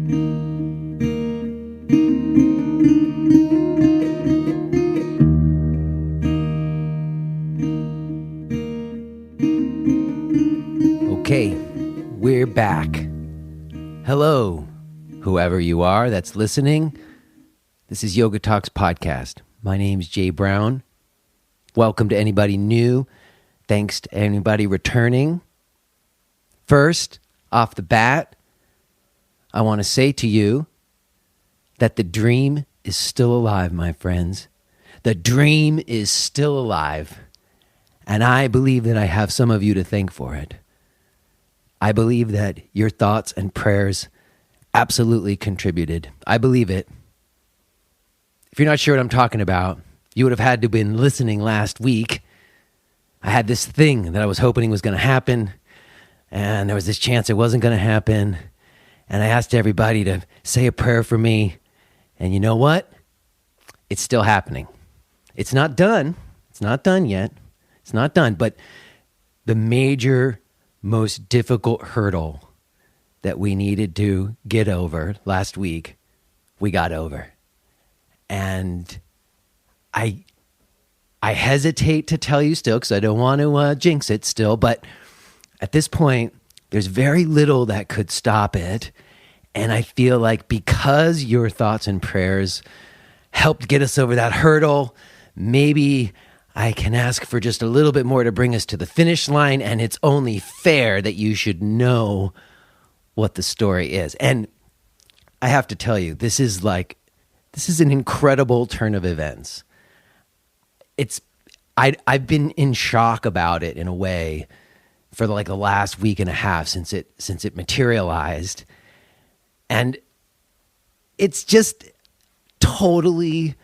Okay, we're back. Hello, whoever you are that's listening. This is Yoga Talks Podcast. My name's Jay Brown. Welcome to anybody new. Thanks to anybody returning. First, off the bat, I want to say to you that the dream is still alive, my friends. The dream is still alive. And I believe that I have some of you to thank for it. I believe that your thoughts and prayers absolutely contributed. I believe it. If you're not sure what I'm talking about, you would have had to have been listening last week. I had this thing that I was hoping was going to happen, and there was this chance it wasn't going to happen, and I asked everybody to say a prayer for me, and you know what? It's still happening. It's not done. It's not done yet. It's not done, but the major, most difficult hurdle that we needed to get over last week, we got over. And I hesitate to tell you still because I don't want to jinx it still, but at this point, there's very little that could stop it. And I feel like because your thoughts and prayers helped get us over that hurdle, maybe I can ask for just a little bit more to bring us to the finish line, and it's only fair that you should know what the story is. And I have to tell you, this is an incredible turn of events. I've been in shock about it in a way for the last week and a half since it materialized. And it's just totally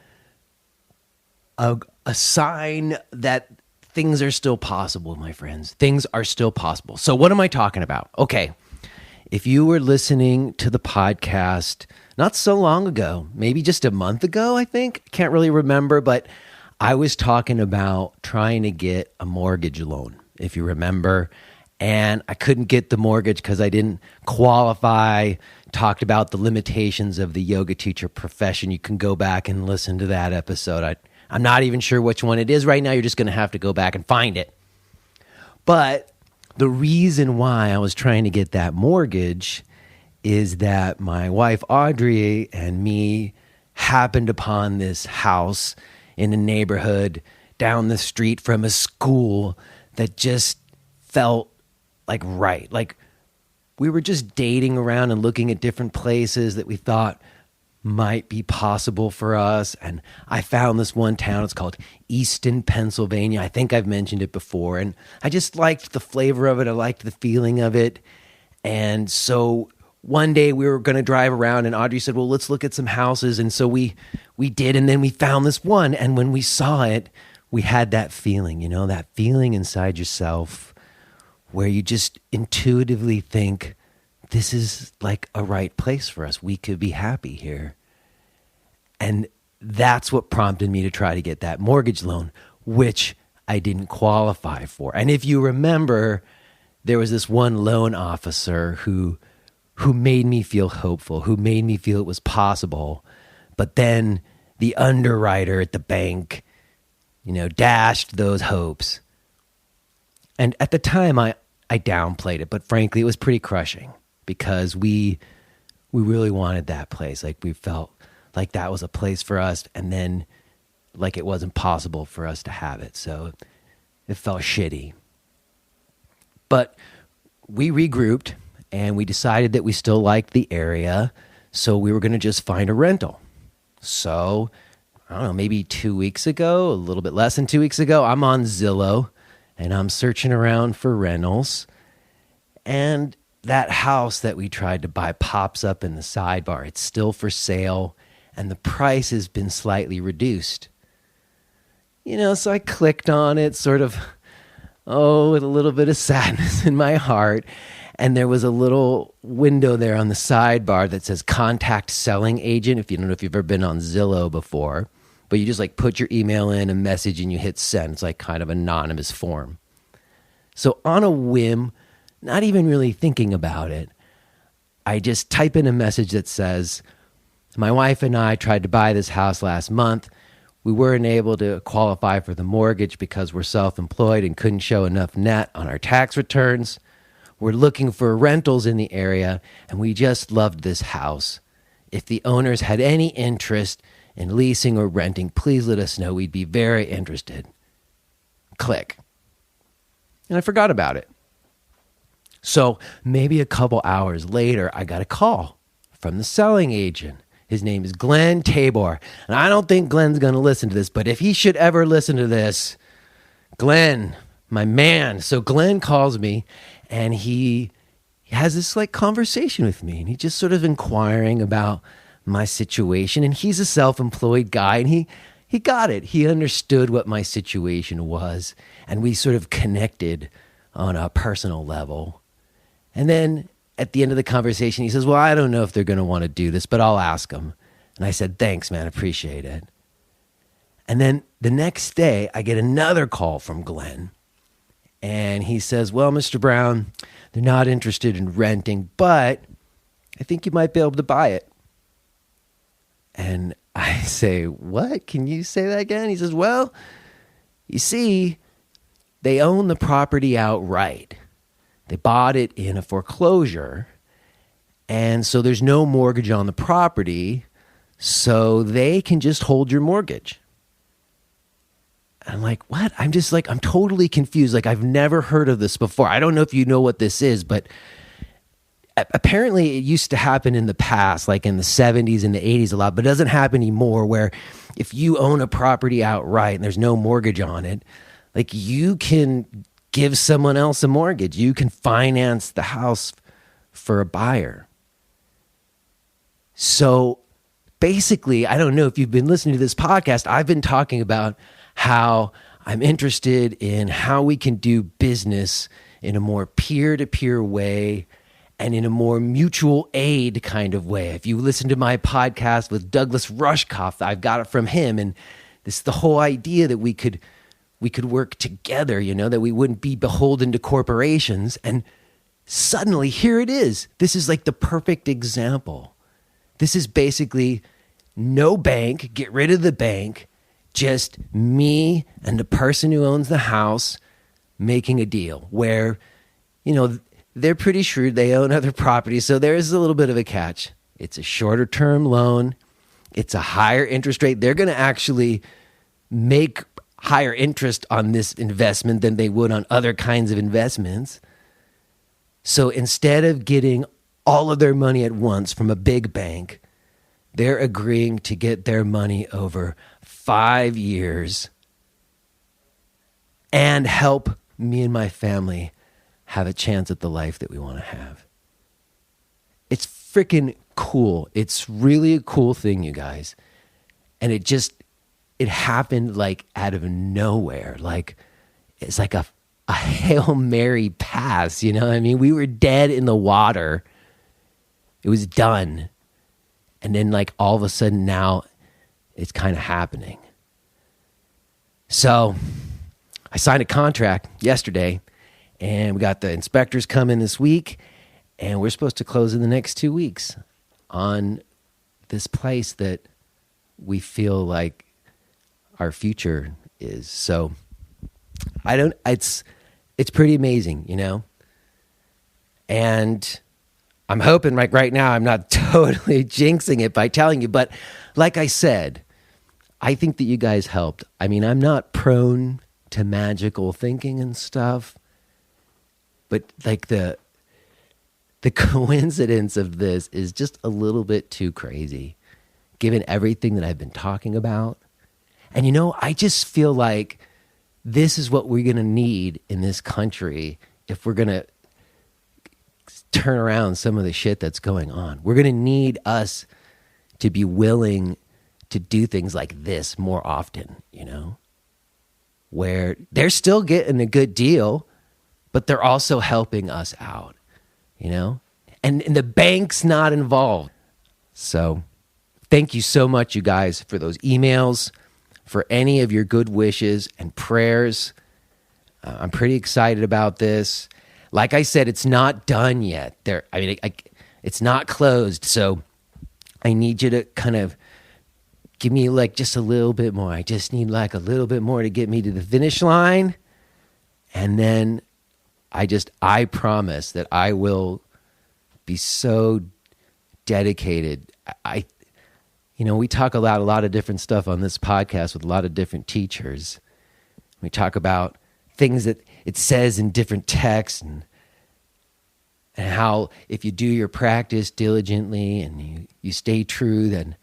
a sign that things are still possible, my friends. Things are still possible. So what am I talking about? Okay, if you were listening to the podcast not so long ago, maybe just a month ago, I think, can't really remember, but I was talking about trying to get a mortgage loan, if you remember, and I couldn't get the mortgage because I didn't qualify. Talked about the limitations of the yoga teacher profession. You can go back and listen to that episode. I'm not even sure which one it is right now. You're just going to have to go back and find it. But the reason why I was trying to get that mortgage is that my wife, Audrey, and me happened upon this house in a neighborhood down the street from a school that just felt like right. Like we were just dating around and looking at different places that we thought might be possible for us. And I found this one town. It's called Easton, Pennsylvania. I think I've mentioned it before. And I just liked the flavor of it. I liked the feeling of it. And so one day we were going to drive around and Audrey said, well, let's look at some houses. And so we did. And then we found this one. And when we saw it, we had that feeling, that feeling inside yourself where you just intuitively think, this is like a right place for us. We could be happy here. And that's what prompted me to try to get that mortgage loan, which I didn't qualify for. And if you remember, there was this one loan officer who made me feel hopeful, who made me feel it was possible. But then the underwriter at the bank, dashed those hopes. And at the time, I downplayed it, but frankly, it was pretty crushing. Because we really wanted that place. Like we felt like that was a place for us, and then like it wasn't possible for us to have it. So it felt shitty. But we regrouped and we decided that we still liked the area, so we were going to just find a rental. So, I don't know, maybe 2 weeks ago, a little bit less than 2 weeks ago, I'm on Zillow and I'm searching around for rentals, and that house that we tried to buy pops up in the sidebar. It's still for sale, and the price has been slightly reduced. So I clicked on it, sort of, with a little bit of sadness in my heart. And there was a little window there on the sidebar that says contact selling agent. If you don't know if you've ever been on Zillow before, but you just put your email in, a message, and you hit send. It's like kind of anonymous form. So on a whim, not even really thinking about it, I just type in a message that says, my wife and I tried to buy this house last month. We weren't able to qualify for the mortgage because we're self-employed and couldn't show enough net on our tax returns. We're looking for rentals in the area, and we just loved this house. If the owners had any interest in leasing or renting, please let us know. We'd be very interested. Click. And I forgot about it. So maybe a couple hours later, I got a call from the selling agent. His name is Glenn Tabor. And I don't think Glenn's going to listen to this, but if he should ever listen to this, Glenn, my man. So Glenn calls me and he has this like conversation with me, and he's just sort of inquiring about my situation. And he's a self-employed guy, and he got it. He understood what my situation was, and we sort of connected on a personal level. And then at the end of the conversation, he says, well, I don't know if they're going to want to do this, but I'll ask them. And I said, thanks, man, appreciate it. And then the next day, I get another call from Glenn. And he says, well, Mr. Brown, they're not interested in renting, but I think you might be able to buy it. And I say, what? Can you say that again? He says, well, you see, they own the property outright. They bought it in a foreclosure, and so there's no mortgage on the property, so they can just hold your mortgage. I'm like, what? I'm totally confused. Like, I've never heard of this before. I don't know if you know what this is, but apparently it used to happen in the past, like in the 70s and the 80s a lot, but it doesn't happen anymore, where if you own a property outright and there's no mortgage on it, like you can give someone else a mortgage. You can finance the house for a buyer. So basically, I don't know if you've been listening to this podcast, I've been talking about how I'm interested in how we can do business in a more peer-to-peer way and in a more mutual aid kind of way. If you listen to my podcast with Douglas Rushkoff, I've got it from him. And this is the whole idea that we could work together, that we wouldn't be beholden to corporations. And suddenly, here it is. This is like the perfect example. This is basically no bank, get rid of the bank, just me and the person who owns the house making a deal where, they're pretty shrewd. They own other properties. So there is a little bit of a catch. It's a shorter term loan. It's a higher interest rate. They're going to actually make higher interest on this investment than they would on other kinds of investments. So instead of getting all of their money at once from a big bank, they're agreeing to get their money over 5 years and help me and my family have a chance at the life that we want to have. It's freaking cool. It's really a cool thing, you guys. And it happened like out of nowhere. Like it's like a Hail Mary pass, you know what I mean? We were dead in the water. It was done. And then like all of a sudden now it's kind of happening. So I signed a contract yesterday, and we got the inspectors coming this week, and we're supposed to close in the next 2 weeks on this place that we feel like our future is. So it's pretty amazing, And I'm hoping like right now I'm not totally jinxing it by telling you, but like I said, I think that you guys helped. I mean, I'm not prone to magical thinking and stuff, but like the coincidence of this is just a little bit too crazy, given everything that I've been talking about. And I just feel like this is what we're going to need in this country if we're going to turn around some of the shit that's going on. We're going to need us to be willing to do things like this more often, where they're still getting a good deal, but they're also helping us out, and the bank's not involved. So thank you so much, you guys, for those emails, for any of your good wishes and prayers. I'm pretty excited about this. Like I said, it's not done yet. It's not closed. So I need you to kind of give me like just a little bit more. I just need like a little bit more to get me to the finish line. And then I promise that I will be so dedicated. We talk about a lot of different stuff on this podcast with a lot of different teachers. We talk about things that it says in different texts and how if you do your practice diligently and you stay true, then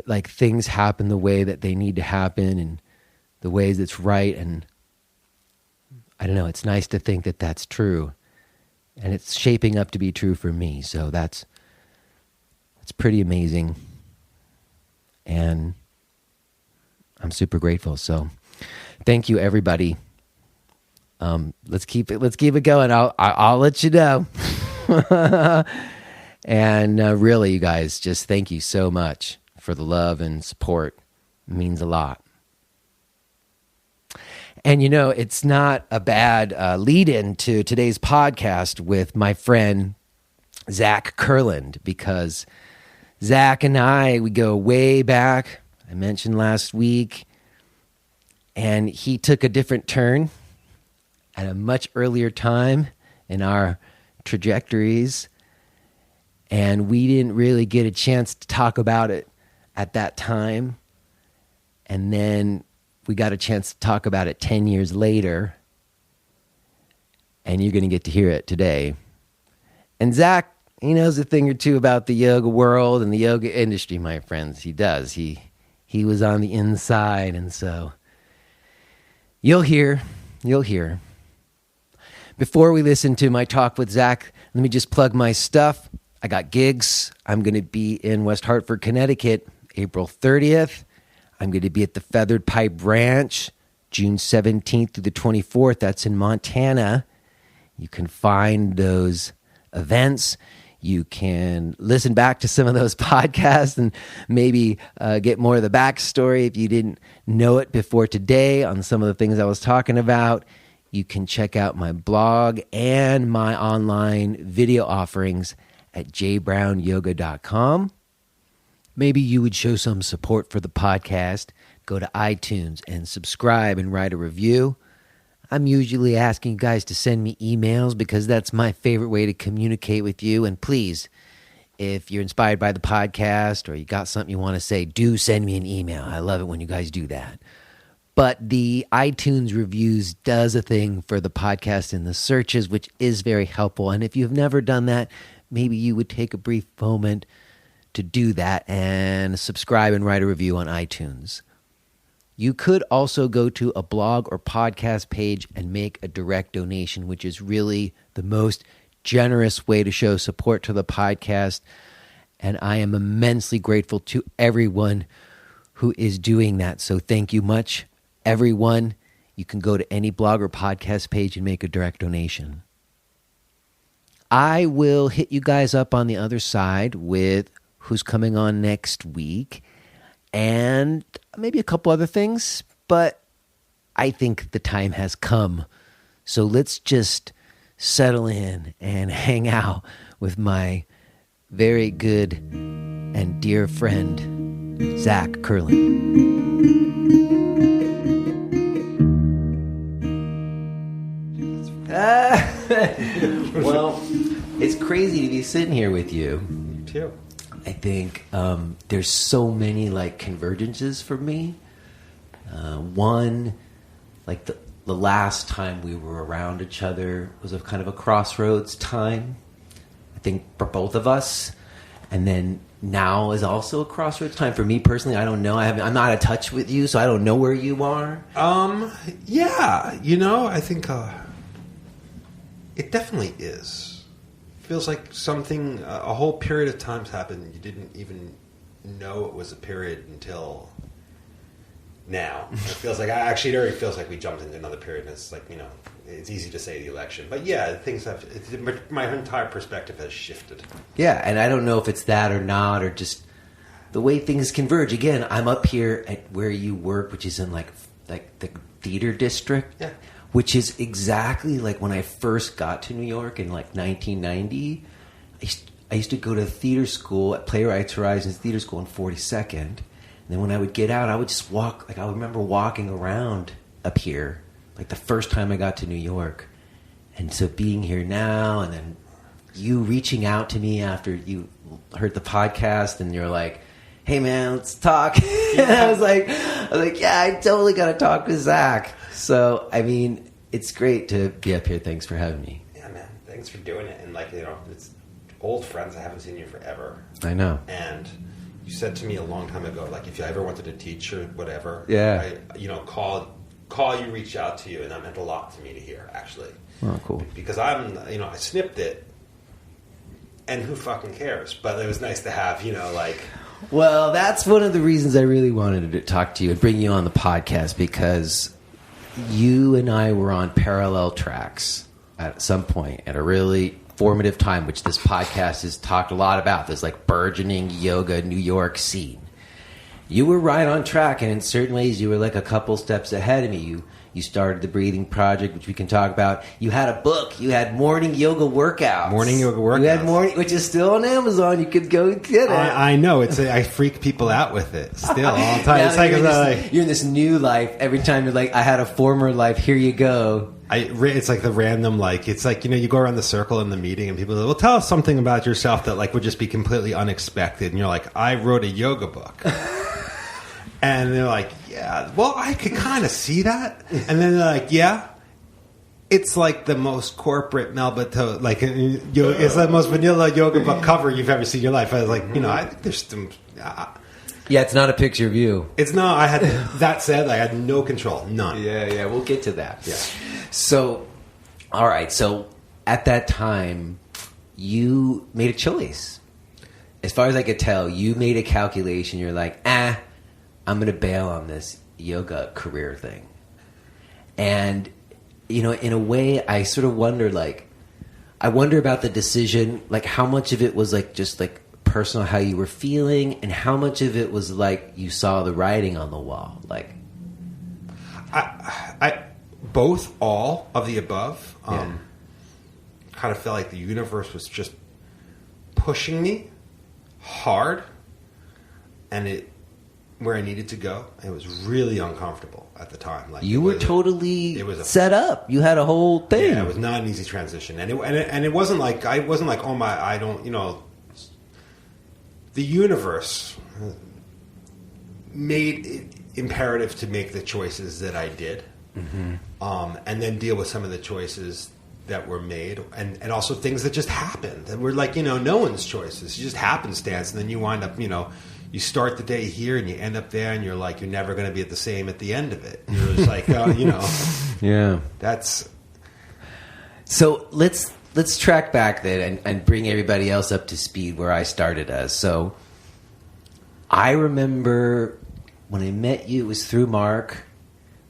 like things happen the way that they need to happen and the ways that's right. And I don't know, it's nice to think that that's true. And it's shaping up to be true for me. So that's pretty amazing. And I'm super grateful. So thank you, everybody. Let's keep it going. I'll let you know. And really, you guys, just thank you so much for the love and support. It means a lot. And it's not a bad lead-in to today's podcast with my friend Zack Kurland, because Zack and we go way back. I mentioned last week, and he took a different turn at a much earlier time in our trajectories, and we didn't really get a chance to talk about it at that time. And then we got a chance to talk about it 10 years later, and you're going to get to hear it today. And Zack, he knows a thing or two about the yoga world and the yoga industry, my friends. He does. He was on the inside, and so you'll hear. Before we listen to my talk with Zack, let me just plug my stuff. I got gigs. I'm going to be in West Hartford, Connecticut, April 30th. I'm going to be at the Feathered Pipe Ranch, June 17th through the 24th. That's in Montana. You can find those events. You can listen back to some of those podcasts and maybe get more of the backstory if you didn't know it before today on some of the things I was talking about. You can check out my blog and my online video offerings at jbrownyoga.com. Maybe you would show some support for the podcast. Go to iTunes and subscribe and write a review. I'm usually asking you guys to send me emails because that's my favorite way to communicate with you. And please, if you're inspired by the podcast or you got something you want to say, do send me an email. I love it when you guys do that. But the iTunes reviews does a thing for the podcast in the searches, which is very helpful. And if you've never done that, maybe you would take a brief moment to do that and subscribe and write a review on iTunes. You could also go to a blog or podcast page and make a direct donation, which is really the most generous way to show support to the podcast. And I am immensely grateful to everyone who is doing that. So thank you much, everyone. You can go to any blog or podcast page and make a direct donation. I will hit you guys up on the other side with who's coming on next week and maybe a couple other things, but I think the time has come. So let's just settle in and hang out with my very good and dear friend, Zack Kurland. Well, it's crazy to be sitting here with you. Me too. I think there's so many like convergences for me. One, like the last time we were around each other was a kind of a crossroads time, I think, for both of us. And then now is also a crossroads time for me personally. I don't know. I'm not in touch with you, so I don't know where you are. Yeah, I think it definitely is. Feels like something, a whole period of time's happened and you didn't even know it was a period until now. It feels like, it already feels like we jumped into another period, and it's like, it's easy to say the election. But yeah, my entire perspective has shifted. Yeah, and I don't know if it's that or not, or just the way things converge. Again, I'm up here at where you work, which is in like the theater district. Yeah. Which is exactly like when I first got to New York in like 1990. I used to go to theater school at Playwrights Horizons Theater School in 42nd. And then when I would get out, I would just walk. Like, I remember walking around up here, like the first time I got to New York. And so being here now, and then you reaching out to me after you heard the podcast, and you're like, hey man, let's talk. And I was like, yeah, I totally got to talk with Zack. So, I mean, it's great to be up here. Thanks for having me. Yeah, man. Thanks for doing it. And like, you know, it's old friends. I haven't seen you forever. I know. And you said to me a long time ago, like, if you ever wanted to teach or whatever, yeah, call you, reach out to you, and that meant a lot to me to hear, actually. Oh, cool. Because I snipped it, and who fucking cares? But it was nice to have, like... Well, that's one of the reasons I really wanted to talk to you and bring you on the podcast, because you and I were on parallel tracks at some point at a really formative time, which this podcast has talked a lot about, this like burgeoning yoga New York scene. You were right on track, and in certain ways you were like a couple steps ahead of me. You started the Breathing Project, which we can talk about. You had a book. You had Morning Yoga Workouts. You had morning, which is still on Amazon. You could go get it. I know. I freak people out with it still all the time. It's like you're in this new life. Every time you're like, I had a former life. Here you go. It's like the random, it's like, you go around the circle in the meeting and people are like, well, tell us something about yourself that like would just be completely unexpected. And you're like, I wrote a yoga book. And they're like, yeah, well, I could kind of see that. And then they're like, yeah, it's like the most corporate Melba like it's the most vanilla yoga book cover you've ever seen in your life. I was like, I think there's some... yeah, it's not a picture of you. It's not. That said, I had no control. None. Yeah, we'll get to that. Yeah. So, all right. So, at that time, you made a choice. As far as I could tell, you made a calculation. You're like, I'm going to bail on this yoga career thing. And, in a way, I sort of wonder, I wonder about the decision, how much of it was, just, personal, how you were feeling, and how much of it was, you saw the writing on the wall, I both, all of the above, kind of felt like the universe was just pushing me hard, and where I needed to go. It was really uncomfortable at the time. You were totally set up. You had a whole thing. Yeah, it was not an easy transition, and it wasn't like oh my, I don't, the universe made it imperative to make the choices that I did, and then deal with some of the choices that were made, and also things that just happened and were no one's choices. You just happenstance, and then you wind up, you start the day here and you end up there, and you're like, you're never going to be at the same at the end of it. You're just like, yeah. That's so. Let's track back then and bring everybody else up to speed where I started as. So I remember when I met you, it was through Mark,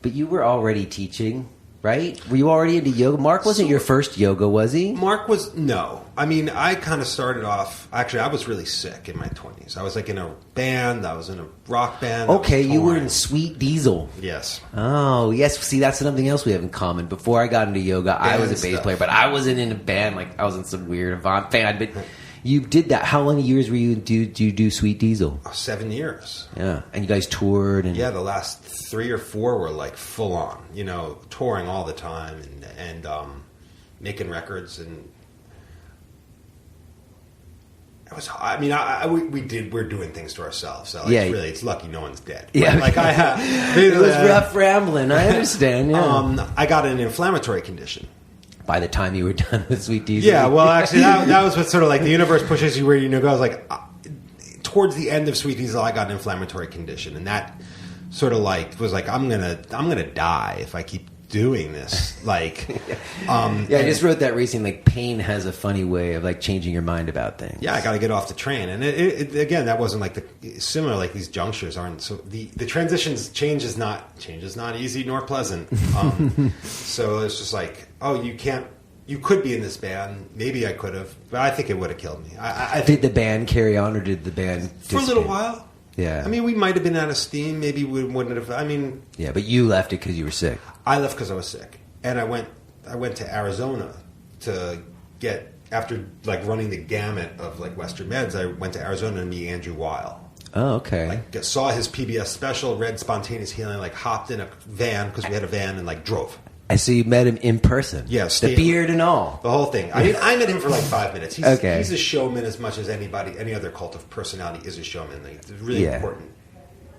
but you were already teaching, right? Were you already into yoga? Mark wasn't your first yoga, was he? Mark was, no. I mean, I kind of started off, actually, I was really sick in my 20s. I was in a band, I was in a rock band. Okay, you were in Sweet Diesel. Yes. Oh, yes. See, that's something else we have in common. Before I got into yoga, I was a bass player, but I wasn't in a band. I was in some weird Avant band, but you did that. How many years were you do Sweet Diesel? 7 years. Yeah, and you guys toured, and the last 3 or 4 were full on, touring all the time and making records, and it was. I mean, we're doing things to ourselves. So it's lucky no one's dead. Yeah, I have. It was rough rambling. I understand. Yeah. I got an inflammatory condition. By the time you were done with Sweet Diesel. Yeah, well, actually, that was what sort of the universe pushes you where you go. I was towards the end of Sweet Diesel, I got an inflammatory condition, and that sort of was I'm gonna die if I keep doing this. I just wrote that recently. Pain has a funny way of changing your mind about things. Yeah, I got to get off the train, and it again, that wasn't similar. These junctures aren't so the transitions change is not easy nor pleasant. So it's just you could be in this band. Maybe I could have, but I think it would have killed me. Did the band carry on, or did the band for a little while? Yeah. I mean, we might have been out of steam. Maybe we wouldn't have. I mean, yeah, but you left it because you were sick. I left because I was sick, and I went to Arizona to get after like running the gamut of like Western meds, I went to Arizona to meet Andrew Weil. Oh, okay. Like saw his PBS special, read Spontaneous Healing, like hopped in a van because we had a van and like drove. I see you met him in person. Yeah, the beard and all. The whole thing. I mean, I met him for like 5 minutes. He's, okay. He's a showman as much as any other cult of personality is a showman. Like, it's really important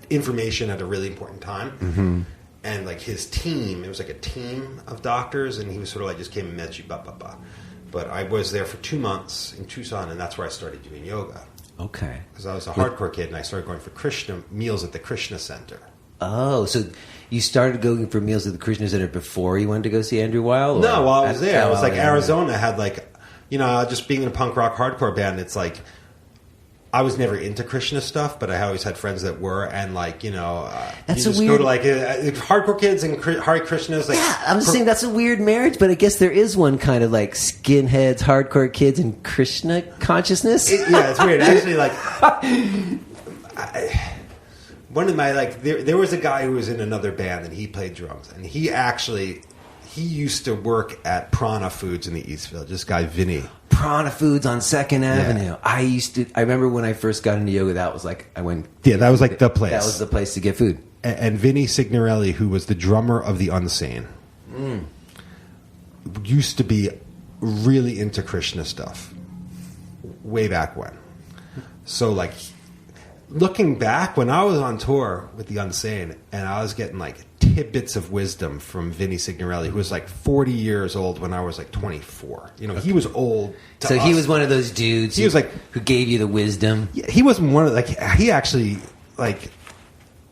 information at a really important time. Mm-hmm. And like his team, it was like a team of doctors, and he was sort of like just came and met you, But I was there for 2 months in Tucson, and that's where I started doing yoga. Okay. Because I was a hardcore kid, and I started going for Krishna meals at the Krishna Center. Oh, so you started going for meals at the Krishna Center before you went to go see Andrew Weil? No, while I was there. It was like Arizona had like, just being in a punk rock hardcore band, it's like, I was never into Krishna stuff, but I always had friends that were, and like, that's you a just weird... go to like hardcore kids and Hare Krishnas. Like, yeah, I'm saying that's a weird marriage, but I guess there is one kind of like skinheads, hardcore kids, and Krishna consciousness. It's weird. Actually, like, one of my like, there was a guy who was in another band and he played drums, and he used to work at Prana Foods in the East Village. This guy, Vinny. Prana Foods on 2nd Avenue. I remember when I first got into yoga, that was like, that was like the place. That was the place to get food. And Vinny Signorelli, who was the drummer of the Unsane, used to be really into Krishna stuff way back when. So like, looking back, when I was on tour with the Unsane, and I was getting like tidbits of wisdom from Vinny Signorelli, who was like 40 years old when I was like 24. He was old. So he was one of those dudes. He was like, who gave you the wisdom. Yeah, he wasn't one of he actually like.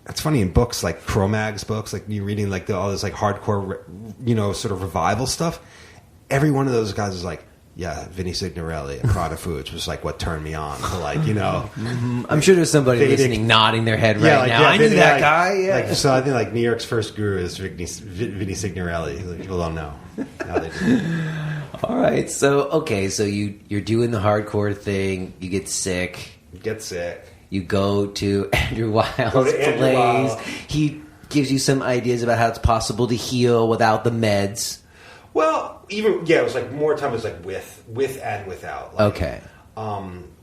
It's funny in books like Cro-Mag's books, like you reading like all this like hardcore, sort of revival stuff. Every one of those guys is like, yeah, Vinny Signorelli at Prada Foods was like what turned me on to like, Mm-hmm. I'm sure there's somebody listening nodding their head right now. I knew that guy. Yeah. So I think like New York's first guru is Vinny Signorelli. Like, people don't know how they do. All right. So you're doing the hardcore thing. You get sick. You go to Andrew Weil's place. He gives you some ideas about how it's possible to heal without the meds. Well, it was like more time was like with and without. Like, okay.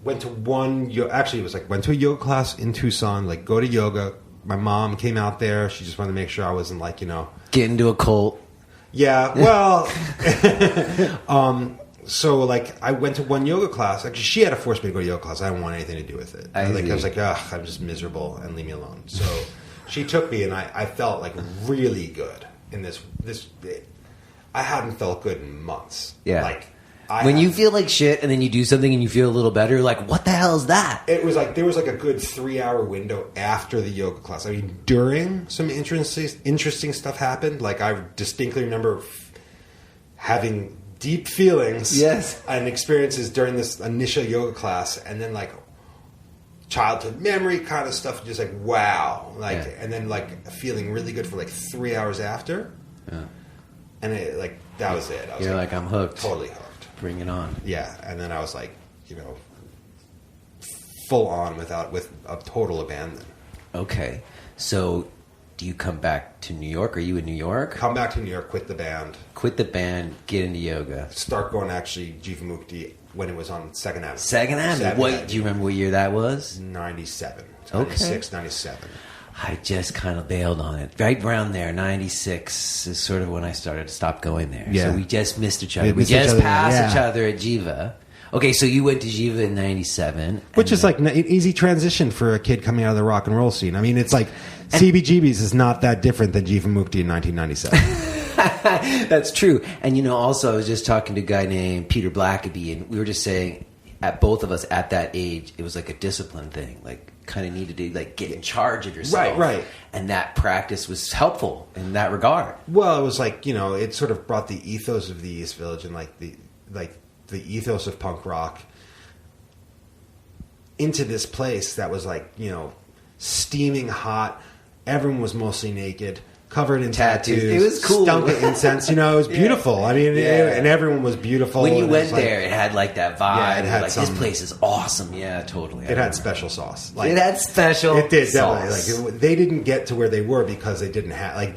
Went to went to a yoga class in Tucson. Like, go to yoga. My mom came out there. She just wanted to make sure I wasn't like get into a cult. Yeah. Well. So like I went to one yoga class. Actually, she had to force me to go to yoga class. I didn't want anything to do with it. I was like, ugh, I'm just miserable and leave me alone. So she took me, and I felt like really good in this. I hadn't felt good in months. Yeah. Like when you feel like shit and then you do something and you feel a little better, like, what the hell is that? It was like there was like a good 3-hour window after the yoga class. I mean, during some interesting stuff happened. Like I distinctly remember having deep feelings and experiences during this initial yoga class, and then like childhood memory kind of stuff, just like wow, and then like feeling really good for like 3 hours after. Yeah. And it, like that was it. You're like, I'm hooked. Totally hooked. Bring it on. Yeah, and then I was like, full on with a total abandon. Okay, so do you come back to New York? Are you in New York? Come back to New York. Quit the band. Get into yoga. Start going actually Jivamukti when it was on 2nd Avenue. 2nd Avenue. Do you remember what year that was? 97. Okay. 96, 97. I just kind of bailed on it. Right around there, 96 is sort of when I started to stop going there. Yeah. So we just missed each other. We just passed each other at Jiva. Okay, so you went to Jiva in 97. Which is like an easy transition for a kid coming out of the rock and roll scene. I mean, it's like CBGB's is not that different than Jivamukti in 1997. That's true. And, also I was just talking to a guy named Peter Blackaby, and we were just saying, at both of us at that age, it was like a discipline thing. Like, kind of needed to like get in charge of yourself. Right. And that practice was helpful in that regard. Well, it was like, it sort of brought the ethos of the East Village and like the ethos of punk rock into this place that was like, steaming hot. Everyone was mostly naked, covered in tattoos. It was cool. Stunk of incense. It was beautiful. I mean, and everyone was beautiful. When you went there, it had like that vibe. Yeah, it had like, this place is awesome. Yeah, totally. It had special sauce. Like, it had special It did, sauce. definitely. Like, they didn't get to where they were because they didn't have... Like,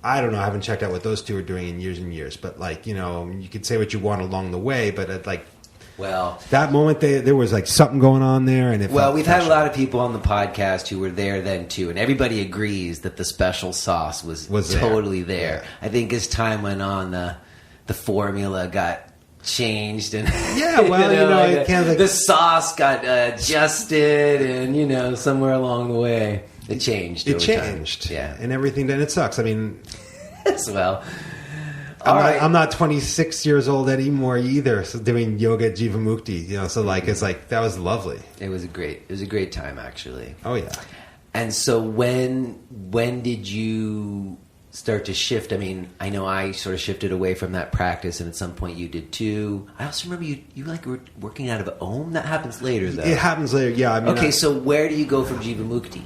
I don't know. I haven't checked out what those two are doing in years and years. But like, you know, you could say what you want along the way, but that moment there was like something going on there. And we've had a lot of people on the podcast who were there then too, and everybody agrees that the special sauce was totally there. Yeah. I think as time went on, the formula got changed, and the sauce got adjusted, and somewhere along the way it changed. It changed, yeah, and everything. Then it sucks. I mean, as well. I'm not 26 years old anymore either. So doing yoga at Jivamukti, so like it's like that was lovely. It was a great time actually. Oh yeah. And so when did you start to shift? I mean, I know I sort of shifted away from that practice, and at some point you did too. I also remember you like were working out of Om. That happens later though. It happens later, yeah. I mean, so where do you go from Jivamukti?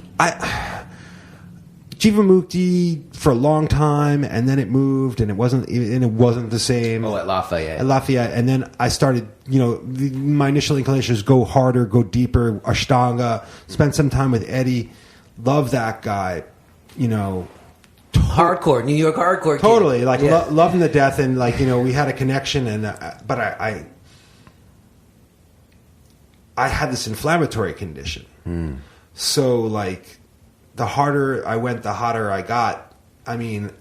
Jivamukti for a long time, and then it moved, and it wasn't the same. Oh, at Lafayette. And then I started. My initial inclination is go harder, go deeper, Ashtanga. Spend some time with Eddie. Love that guy. Hardcore, New York hardcore. Totally, love him to death, and we had a connection, and but I had this inflammatory condition, so like. The harder I went, the hotter I got. I mean,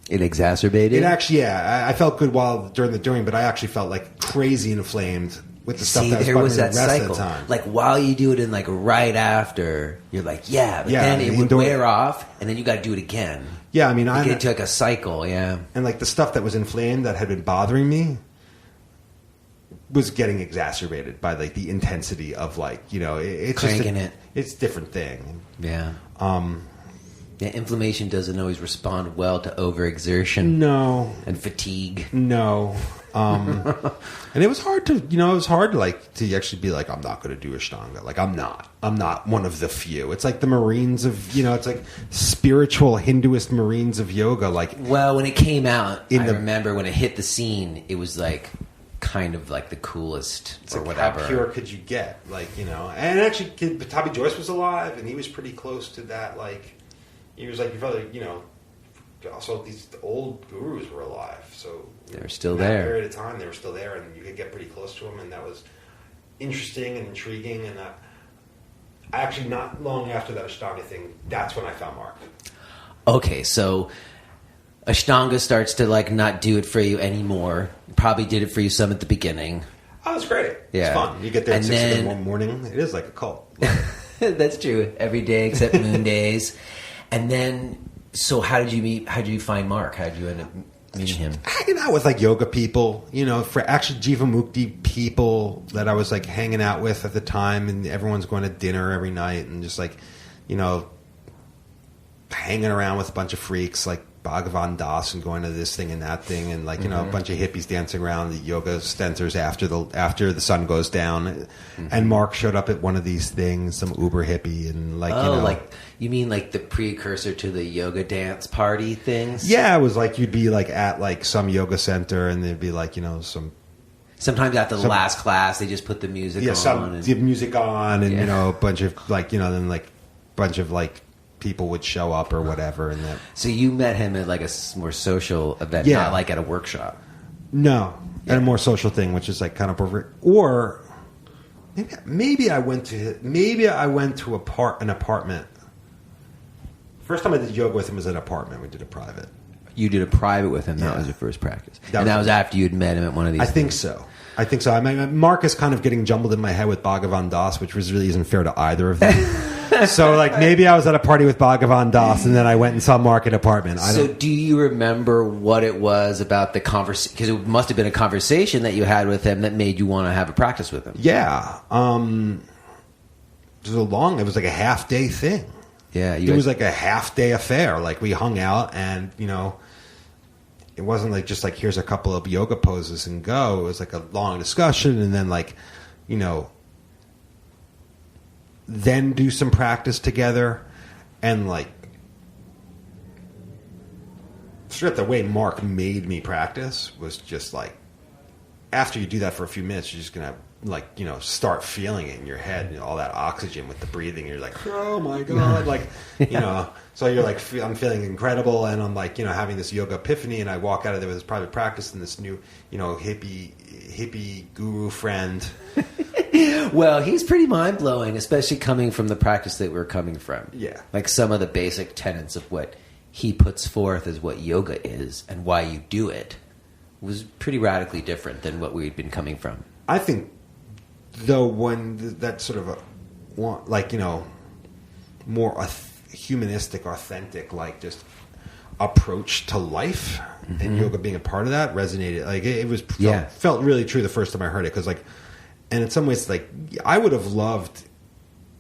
it exacerbated. It actually, I felt good during the doing, but I actually felt like crazy inflamed with the stuff that was bugging me the rest of the time. Like while you do it, and like right after, you're like, then it would wear off, and then you got to do it again. Yeah, I mean, I get into like a cycle. Yeah, and like the stuff that was inflamed that had been bothering me was getting exacerbated by like the intensity of it's cranking it. It's a different thing. Yeah. Inflammation doesn't always respond well to overexertion. No. And fatigue. No. And it was hard to actually be like, I'm not going to do Ashtanga. Like I'm not one of the few. It's like the Marines of, it's like spiritual Hinduist Marines of yoga. Well, when it came out, I remember when it hit the scene, it was like, kind of like the coolest or whatever. How pure could you get? And actually, Tommy Joyce was alive, and he was pretty close to that. He was like, you felt like, also these old gurus were alive, so they were still there. That period of time, they were still there, and you could get pretty close to them, and that was interesting and intriguing. And I actually, not long after that Ashtanga thing, that's when I found Mark. Okay, so Ashtanga starts to not do it for you anymore. Probably did it for you some at the beginning. Oh, it's great. Yeah. It's fun. You get there at 6 in the morning. It is like a cult. That's true. Every day except moon days. And then, so how did you find Mark? How did you end up meeting him? Hanging out with yoga people, for actually Jivamukti people that I was hanging out with at the time, and everyone's going to dinner every night and just hanging around with a bunch of freaks Bhagavan Das and going to this thing and that thing, and a bunch of hippies dancing around the yoga centers after the sun goes down. And Mark showed up at one of these things, some Uber hippie, and you mean the precursor to the yoga dance party things? Yeah, it was you'd be at some yoga center, and there'd be some. Sometimes after the last class, they just put the music on. The music on, and a bunch of bunch of people would show up or whatever, and that. So you met him at a more social event, not at a workshop. No, at a more social thing, which is kind of over. Or maybe I went to an apartment. First time I did yoga with him was at an apartment. We did a private. You did a private with him. That was your first practice, that was after you'd met him at one of these. I think so. I mean, Mark is kind of getting jumbled in my head with Bhagavan Das, which really isn't fair to either of them. So, maybe I was at a party with Bhagavan Das, and then I went and saw Mark at an apartment. So, do you remember what it was about the conversation? Because it must have been a conversation that you had with him that made you want to have a practice with him. Yeah. It was a half-day thing. Yeah. It was a half-day affair. We hung out, and, it wasn't just here's a couple of yoga poses and go. It was a long discussion, and then then do some practice together, and the way Mark made me practice was just after you do that for a few minutes, you're just gonna start feeling it in your head, all that oxygen with the breathing. You're like, oh my God. Like, so you're like, I'm feeling incredible. And I'm like, having this yoga epiphany, and I walk out of there with this private practice and this new, hippie guru friend. Well, he's pretty mind-blowing, especially coming from the practice that we're coming from. Yeah. Like some of the basic tenets of what he puts forth as what yoga is and why you do it was pretty radically different than what we'd been coming from. I think, though, when that sort of more humanistic, authentic, like just approach to life, and yoga being a part of that resonated. Like it was felt really true the first time I heard it, because and in some ways, like I would have loved.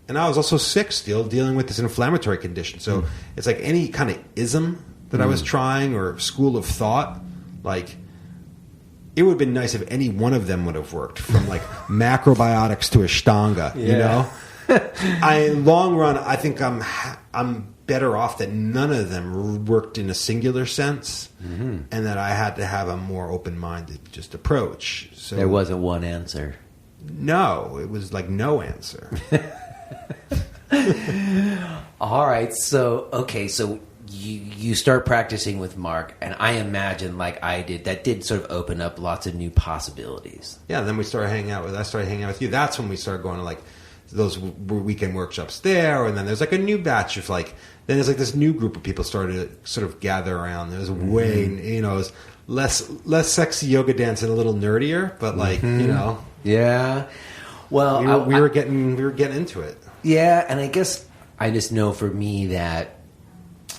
And I was also sick still, dealing with this inflammatory condition. So it's like any kind of ism that I was trying, or school of thought, like it would have been nice if any one of them would have worked, from like macrobiotics to Ashtanga, in long run, I think I'm better off that none of them worked in a singular sense, and that I had to have a more open-minded just approach. So there wasn't one answer. No, it was like no answer. All right, so you start practicing with Mark, and I imagine, like I did, that did sort of open up lots of new possibilities. Yeah, and then I started hanging out with you. That's when we started going to like those weekend workshops there, and then there's like a new batch of then there's like this new group of people started to sort of gather around. There was way, it was less sexy yoga dance and a little nerdier, but yeah. Well, we were getting into it. Yeah, and I guess I just know for me that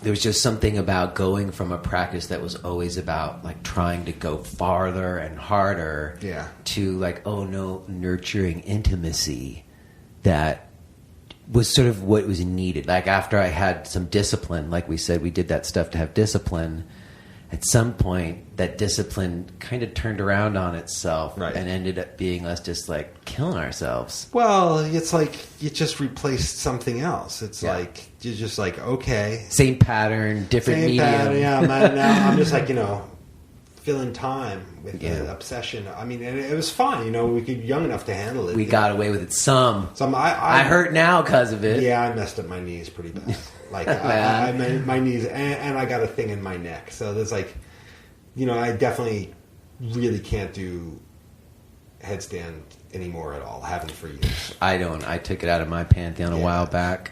there was just something about going from a practice that was always about like trying to go farther and harder to like, nurturing intimacy, that was sort of what was needed. Like after I had some discipline, like we said, we did that stuff to have discipline. At some point, that discipline kind of turned around on itself and ended up being us just like killing ourselves. Well, it's like you just replaced something else. It's like you're just like, okay, same pattern, different medium. Yeah, now I'm just like filling time with the obsession. I mean, and it was fun. We could young enough to handle it. We got away with it some. I hurt now because of it. Yeah, I messed up my knees pretty bad. Like my knees, and I got a thing in my neck. So there's like, I definitely really can't do headstand anymore at all. Haven't for years. I don't. I took it out of my pantheon a while back.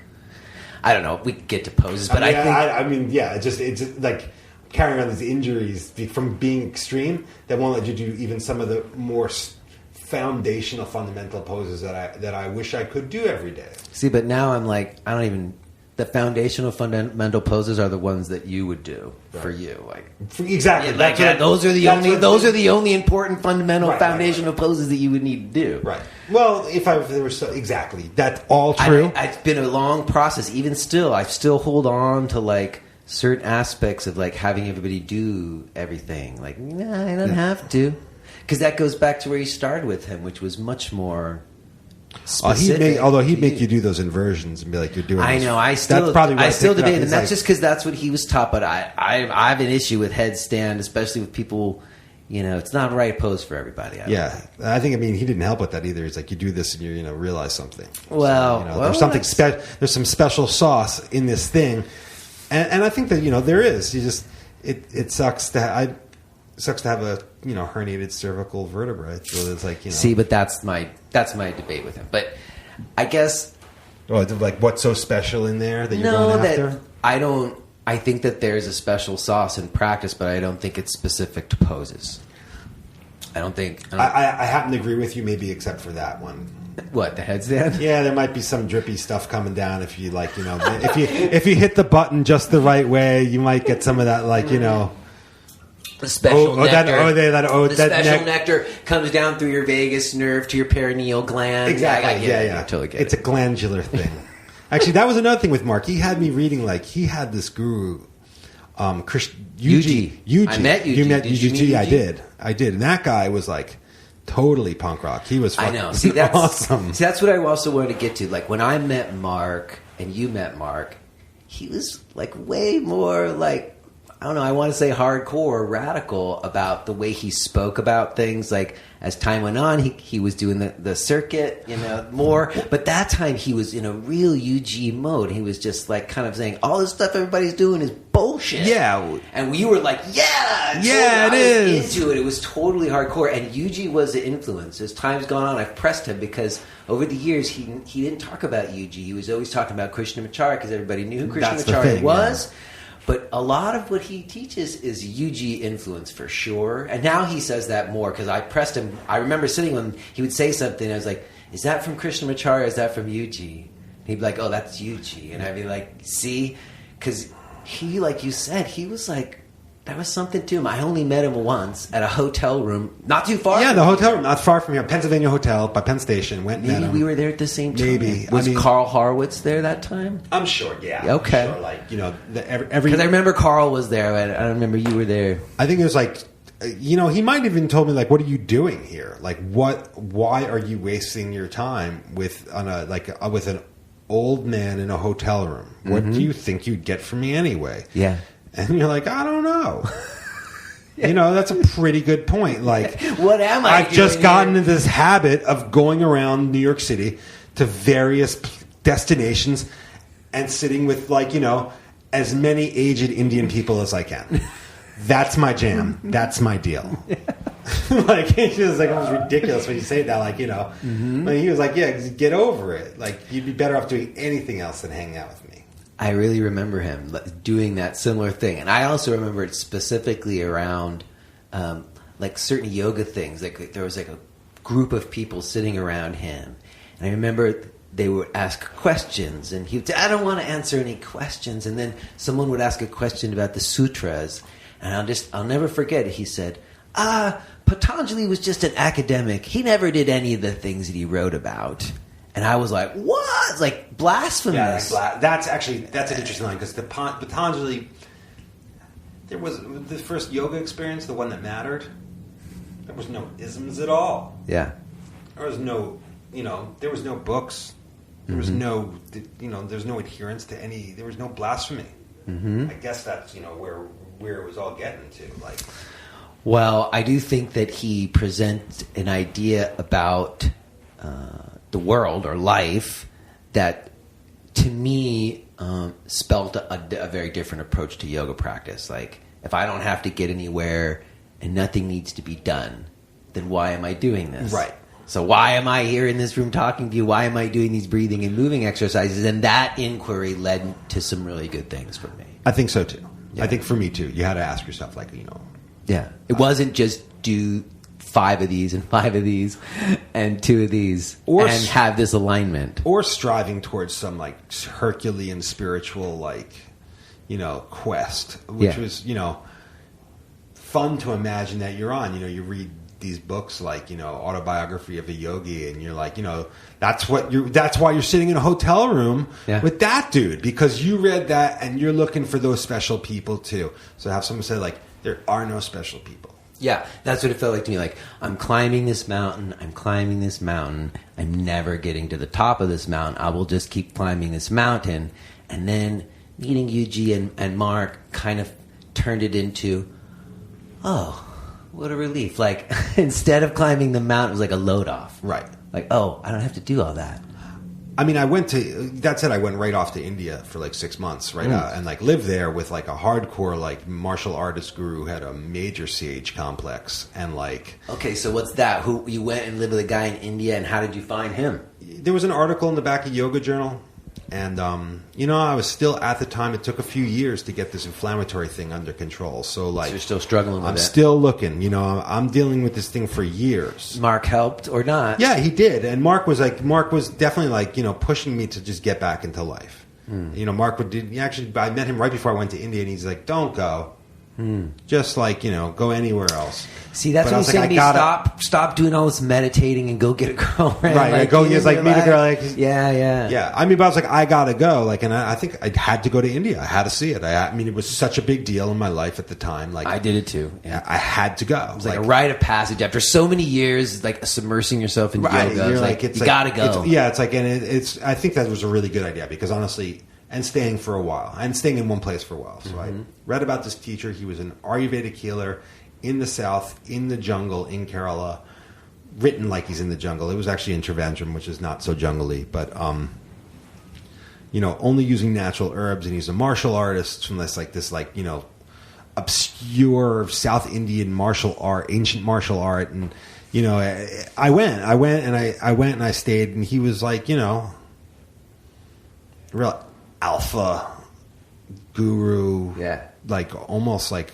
I don't know. We could get to poses, but it's just like carrying on these injuries from being extreme that won't let you do even some of the more foundational, fundamental poses that I wish I could do every day. See, but now I'm like, I don't even. The foundational fundamental poses are the ones that you would do for you, like exactly. Those are the only important fundamental foundational poses that you would need to do. Right. Well, if there was exactly that's all true. It's been a long process. Even still, I still hold on to like certain aspects of like having everybody do everything. Like, I don't have to, because that goes back to where you started with him, which was much more. He'd make you do those inversions and be like, you're doing. I know. I still debate, and that's just because that's what he was taught. But I have an issue with headstand, especially with people. It's not the right pose for everybody. I think. He didn't help with that either. He's like, you do this and you realize something. Well, there's something there's some special sauce in this thing, and I think that there is. You just it sucks to have a herniated cervical vertebrae. So it's like See, but that's my debate with him. But I guess. Oh, like what's so special in there that you're going after? I don't. I think that there's a special sauce in practice, but I don't think it's specific to poses. I happen to agree with you, maybe except for that one. What, the headstand? Yeah, there might be some drippy stuff coming down if you if you hit the button just the right way, you might get some of that the special nectar. The special nectar comes down through your vagus nerve to your perineal gland. Exactly. I totally get it. It's a glandular thing. Actually, that was another thing with Mark. He had me reading he had this guru, Yuji. I met Yuji. You met Did you Yuji? meet Yuji? I did. And that guy was like totally punk rock. He was fucking awesome. See, that's what I also wanted to get to. Like when I met Mark and you met Mark, he was like way more like. I don't know, I want to say hardcore or radical about the way he spoke about things. Like, as time went on, he was doing the circuit, more. But that time he was in a real UG mode. He was just like kind of saying, all this stuff everybody's doing is bullshit. Yeah. And we were like, it is. Into it. It was totally hardcore. And UG was the influence. As time's gone on, I've pressed him because over the years he didn't talk about UG. He was always talking about Krishnamacharya because everybody knew who Krishnamacharya was. Yeah. But a lot of what he teaches is UG influence for sure. And now he says that more because I pressed him. I remember sitting when he would say something. I was like, is that from Krishnamacharya? Is that from UG? And he'd be like, oh, that's UG. And I'd be like, see? Because he, like you said, he was like, that was something to him. I only met him once at a hotel room, not too far. Yeah, the hotel room, not far from here. Pennsylvania Hotel by Penn Station. Went and met him. Maybe we were there at the same time. Maybe. Was Carl Harwitz there that time? I'm sure, yeah. Okay. I'm sure, like, every... Because I remember Carl was there. I don't remember you were there. I think it was like, he might have even told me, like, what are you doing here? Like, why are you wasting your time with an old man in a hotel room? What do you think you'd get from me anyway? Yeah. And you're like, I don't know. That's a pretty good point. Like, what am I I've just gotten into this habit of going around New York City to various destinations and sitting with, as many aged Indian people as I can. That's my jam. That's my deal. Like, it's just like almost ridiculous when you say that. Like, But he was like, yeah, get over it. Like, you'd be better off doing anything else than hanging out with me. I really remember him doing that similar thing. And I also remember it specifically around certain yoga things. Like, there was like a group of people sitting around him. And I remember they would ask questions. And he would say, I don't want to answer any questions. And then someone would ask a question about the sutras. And I'll never forget, he said, Patanjali was just an academic. He never did any of the things that he wrote about. And I was like, what? It's like blasphemous. Yeah, that's an interesting line because the Patanjali, there was the first yoga experience, the one that mattered. There was no isms at all. Yeah. There was no, there was no books. There was no, there's no adherence to any, there was no blasphemy. Mm-hmm. I guess that's, where it was all getting to. Like, well, I do think that he presents an idea about the world or life that, to me, spelled a very different approach to yoga practice. Like, if I don't have to get anywhere and nothing needs to be done, then why am I doing this? Right. So why am I here in this room talking to you? Why am I doing these breathing and moving exercises? And that inquiry led to some really good things for me. I think so, too. Yeah. I think for me, too. You had to ask yourself, Yeah. It wasn't just do 5 of these and 5 of these and 2 of these and have this alignment. Or striving towards some, Herculean spiritual, quest, which was, fun to imagine that you're on. You read these books Autobiography of a Yogi, and you're like, that's why you're sitting in a hotel room with that dude, because you read that and you're looking for those special people too. So have someone say there are no special people. Yeah, that's what it felt like to me. Like, I'm climbing this mountain. I'm never getting to the top of this mountain. I will just keep climbing this mountain. And then meeting Yuji and Mark kind of turned it into, oh, what a relief. Like, instead of climbing the mountain, it was like a load off. Right. Like, oh, I don't have to do all that. I mean, I went right off to India for 6 months, right? And lived there with a hardcore martial artist guru who had a major sage complex and Okay, so what's that? Who you went and lived with a guy in India, and how did you find him? There was an article in the back of Yoga Journal. And, I was still, at the time, it took a few years to get this inflammatory thing under control. So you're still struggling with it. I'm still looking. I'm dealing with this thing for years. Mark helped or not? Yeah, he did. And Mark was definitely pushing me to just get back into life. Mark I met him right before I went to India, and he's like, don't go. Just go anywhere else. See, that's what I'm saying. Stop doing all this meditating and go get a girlfriend. Right, go meet a girl. Yeah. I mean, but I was like, I gotta go. And I think I had to go to India. I had to see it. I mean, it was such a big deal in my life at the time. I did it too. Yeah. I had to go. It was like a rite of passage after so many years, submersing yourself in yoga. You're you gotta go. And I think that was a really good idea because honestly. and staying for a while, and staying in one place for a while. So I read about this teacher. He was an Ayurvedic healer in the south, in the jungle, in Kerala, written like he's in the jungle. It was actually in Trivandrum, which is not so jungly, but only using natural herbs, and he's a martial artist from this obscure South Indian martial art, ancient martial art, and I went and I stayed, and he was like, real alpha guru, like almost like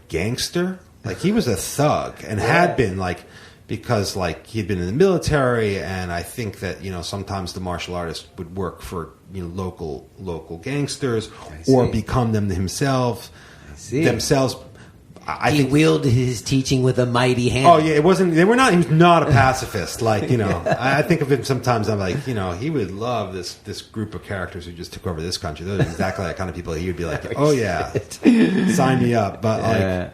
gangster. Like he was a thug and had been, like, because like he'd been in the military, and I think that sometimes the martial artist would work for local gangsters or become them themselves. Themselves. He wielded his teaching with a mighty hand. Oh yeah, it wasn't. They were not. He was not a pacifist. Like I think of him sometimes. I'm like, he would love this group of characters who just took over this country. Those are exactly the kind of people he would be like, oh yeah, sign me up. But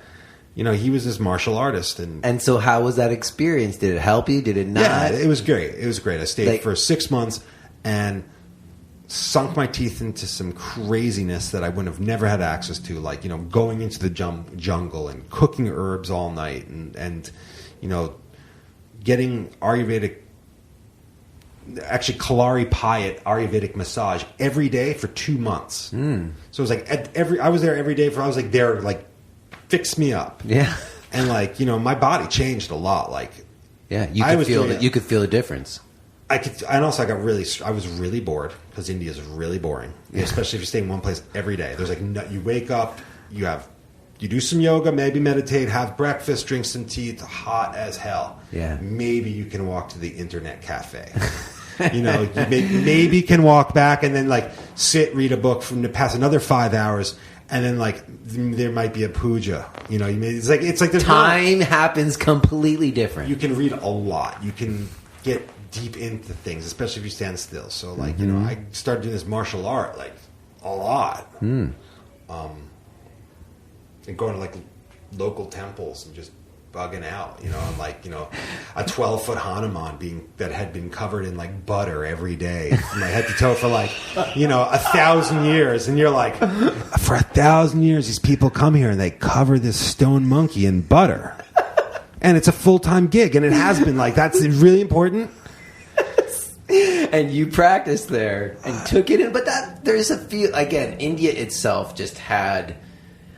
he was this martial artist. And so, how was that experience? Did it help you? Did it not? Yeah, it was great. It was great. I stayed for 6 months and sunk my teeth into some craziness that I would have never had access to, like going into the jungle and cooking herbs all night, and getting Ayurvedic, actually Kalari Payat Ayurvedic massage every day for 2 months. So it was like I was there every day I was like there, like, fix me up. Yeah. And like my body changed a lot. Like you could feel the difference. And also I was really bored, because India is really boring, especially if you stay in one place every day. There's like, you wake up, you do some yoga, maybe meditate, have breakfast, drink some tea. It's hot as hell. Yeah. Maybe you can walk to the internet cafe. You maybe can walk back and then like sit, read a book pass another 5 hours. And then, like, there might be a puja. It's like there's time happens completely different. You can read a lot. You can get deep into things, especially if you stand still. So, like, I started doing this martial art, like, a lot. And going to, like, local temples and just bugging out, and like, a 12-foot Hanuman that had been covered in like butter every day from my head to toe for like, 1,000 years. And you're like, for 1,000 years, these people come here and they cover this stone monkey in butter. And it's a full-time gig. And it has been like, that's really important. And you practiced there and took it in. But there's a feel, again, India itself just had,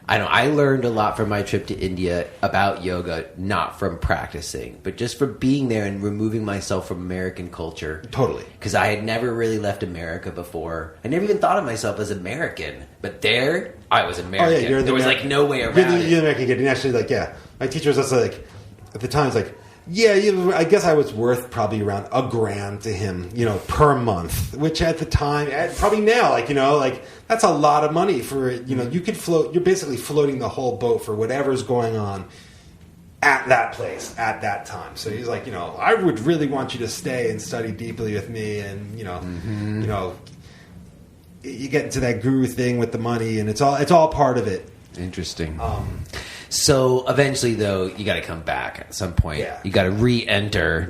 I learned a lot from my trip to India about yoga, not from practicing, but just from being there and removing myself from American culture. Totally. Because I had never really left America before. I never even thought of myself as American. But there, I was American. Oh, yeah, there was like no way around it. You're the American kid. And actually, like, my teacher was also like, at the time, it's like, I guess I was worth probably around $1,000 to him, per month, which at the time, probably now, like, that's a lot of money for, you could float, you're basically floating the whole boat for whatever's going on at that place, at that time. So he's like, I would really want you to stay and study deeply with me. And, you get into that guru thing with the money, and it's all part of it. Interesting. So eventually, though, you got to come back at some point. Yeah. You got to re-enter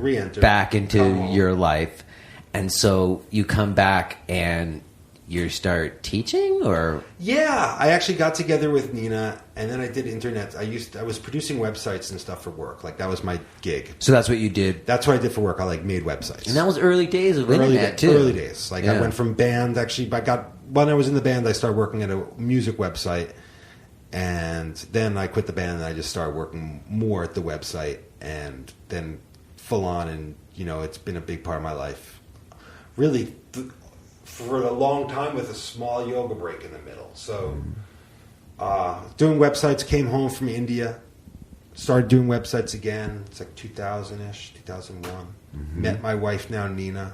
back into your life. And so you come back and you start teaching, or? Yeah, I actually got together with Nina, and then I did internet. I was producing websites and stuff for work. Like, that was my gig. So that's what you did? That's what I did for work. I like made websites. And that was early days of internet, too. Early days. Like, I went from band, actually, when I was in the band, I started working at a music website. And then I quit the band and I just started working more at the website, and then full on, and it's been a big part of my life. Really, for a long time, with a small yoga break in the middle. So, doing websites, came home from India, started doing websites again. It's like 2000-ish, 2001. Met my wife now, Nina.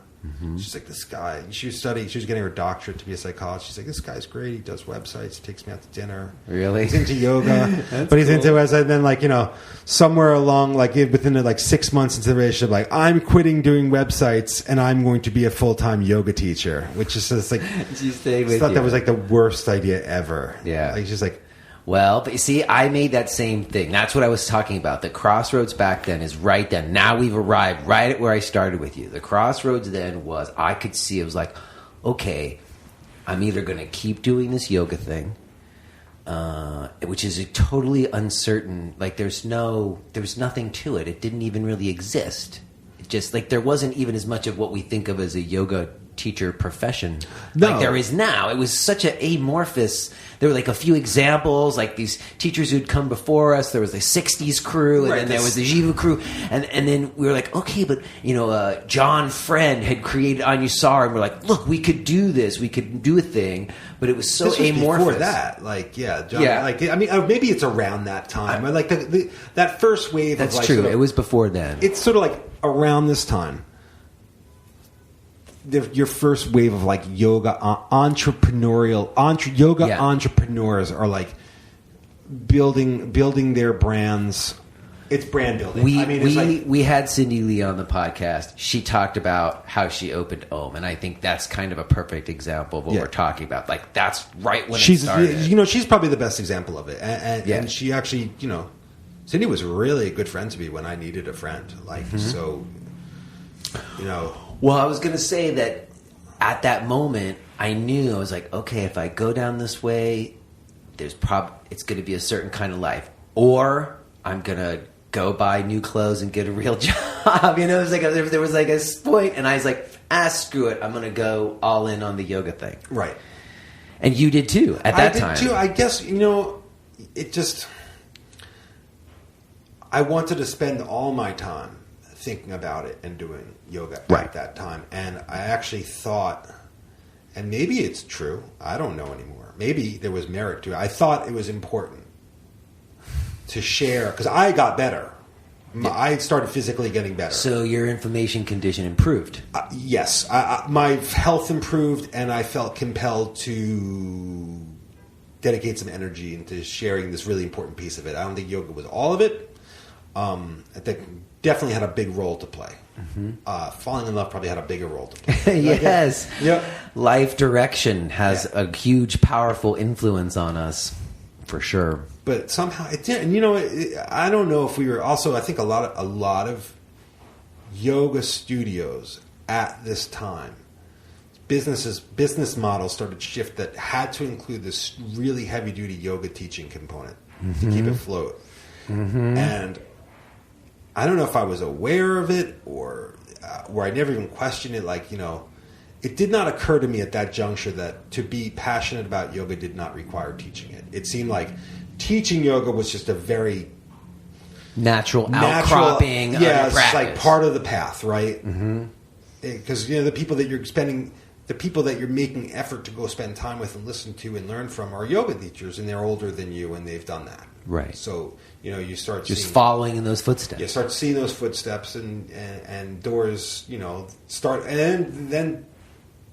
She's like, this guy, she was getting her doctorate to be a psychologist. She's like, this guy's great. He does websites. He takes me out to dinner. Really? He's into yoga. But he's into it. And then, like, somewhere along, like, within like 6 months into the relationship, like, I'm quitting doing websites and I'm going to be a full-time yoga teacher, which is just like, she stayed with you. I thought that was like the worst idea ever. Yeah. Like, she's like, well, but you see, I made that same thing. That's what I was talking about. The crossroads back then is right then. Now we've arrived right at where I started with you. The crossroads then was, I could see, it was like, okay, I'm either going to keep doing this yoga thing, which is a totally uncertain, like there was nothing to it. It didn't even really exist. It just like there wasn't even as much of what we think of as a yoga teacher profession like there is now. It was such an amorphous. There were like a few examples, like these teachers who'd come before us. There was the 60s crew, and then there was the Jiva crew, and then we were like, okay, but John Friend had created Anusara, and we're like, look, we could do this, we could do a thing, but it was so this was amorphous. Before that, John, I mean, maybe it's around that time, like that first wave. That's of like, true. Sort of, it was before then. It's sort of like around this time. Your first wave of like yoga entrepreneurs are like building their brands. It's brand building. We had Cindy Lee on the podcast. She talked about how she opened Om, and I think that's kind of a perfect example of what we're talking about. Like that's right when it started. She's probably the best example of it, and she actually, Cindy was really a good friend to me when I needed a friend. Like so, Well, I was going to say that at that moment, I knew, I was like, okay, if I go down this way, it's going to be a certain kind of life. Or I'm going to go buy new clothes and get a real job. It was like there was like a point, and I was like, screw it. I'm going to go all in on the yoga thing. Right. And you did too at that time. I did too. I guess, it just... I wanted to spend all my time thinking about it and doing yoga at that time. And I actually thought, and maybe it's true, I don't know anymore. Maybe there was merit to it. I thought it was important to share, because I got better. Yeah. I started physically getting better. So your inflammation condition improved? Yes. My health improved, and I felt compelled to dedicate some energy into sharing this really important piece of it. I don't think yoga was all of it. I think definitely had a big role to play. Mm-hmm. Falling in love probably had a bigger role to play. Yes. Yep. Life direction has a huge, powerful influence on us, for sure. But somehow it did. And I don't know if we were also. I think a lot of yoga studios at this time, business models started to shift that had to include this really heavy duty yoga teaching component to keep it afloat. Mm-hmm. And I don't know if I was aware of it or where I never even questioned it. It did not occur to me at that juncture that to be passionate about yoga did not require teaching it. It seemed like teaching yoga was just a very natural outcropping. Yeah, it's like part of the path, right? Because the people that you're making effort to go spend time with and listen to and learn from are yoga teachers, and they're older than you, and they've done that. Right. So you start just following in those footsteps. You start seeing those footsteps, and doors start, and then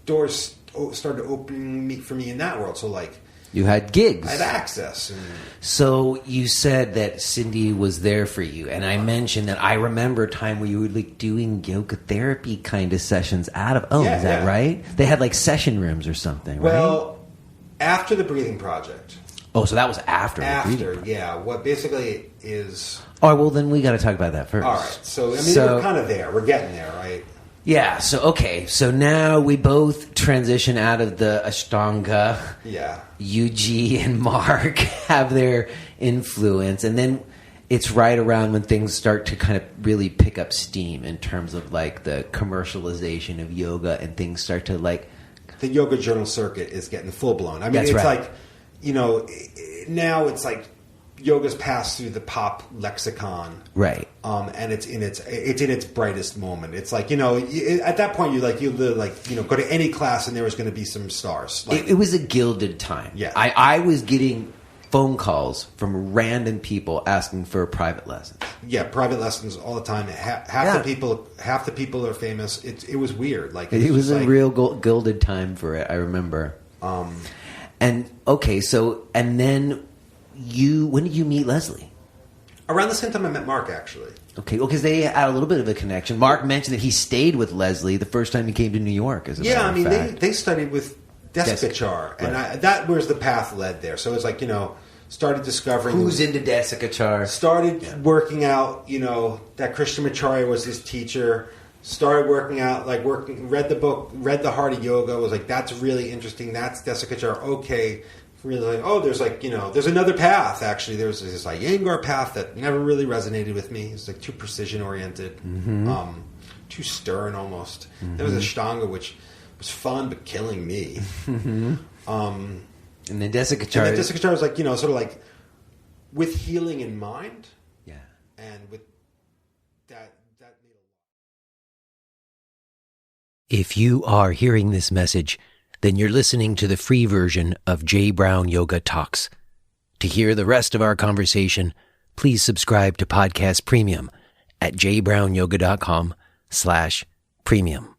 doors started opening for me in that world. So you had gigs. I had access. So you said that Cindy was there for you, and I mentioned that I remember a time where you were doing yoga therapy kind of sessions out of is that right? They had session rooms or something, right? Well, after the breathing project. Oh, so that was after the breathing project. Yeah. What basically is... All right, well, then we got to talk about that first. All right. So, we're kind of there. We're getting there, right? Yeah. So, okay. So now we both transition out of the Ashtanga. Yeah. Yuji and Mark have their influence. And then it's right around when things start to kind of really pick up steam in terms of the commercialization of yoga, and things start to The yoga journal circuit is getting full blown. I mean, that's it's right. Now it's yoga's passed through the pop lexicon, right? And it's in its brightest moment. It's at that point you go to any class and there was going to be some stars. It was a gilded time. Yeah, I was getting phone calls from random people asking for private lessons. Yeah, private lessons all the time. Half the people are famous. It was weird. It was a real gilded time for it. I remember. And okay, and then when did you meet Leslie? Around the same time I met Mark, actually. Okay, well, because they had a little bit of a connection. Mark mentioned that he stayed with Leslie the first time he came to New York. They studied with Desikachar, and that was the path led there. So it's started discovering who's into Desikachar. Started working out, that Krishnamacharya was his teacher. started working out, read the book, read The Heart of Yoga, was like, that's really interesting, that's Desikachar, okay. Really like, there's another path, actually. There was this Iyengar path that never really resonated with me. It was like too precision-oriented, too stern almost. There was Ashtanga, which was fun, but killing me. And then Desikachar was like, sort of like with healing in mind. Yeah. And with that made a lot. If you are hearing this message, then you're listening to the free version of J. Brown Yoga Talks. To hear the rest of our conversation, please subscribe to Podcast Premium at jbrownyoga.com/premium.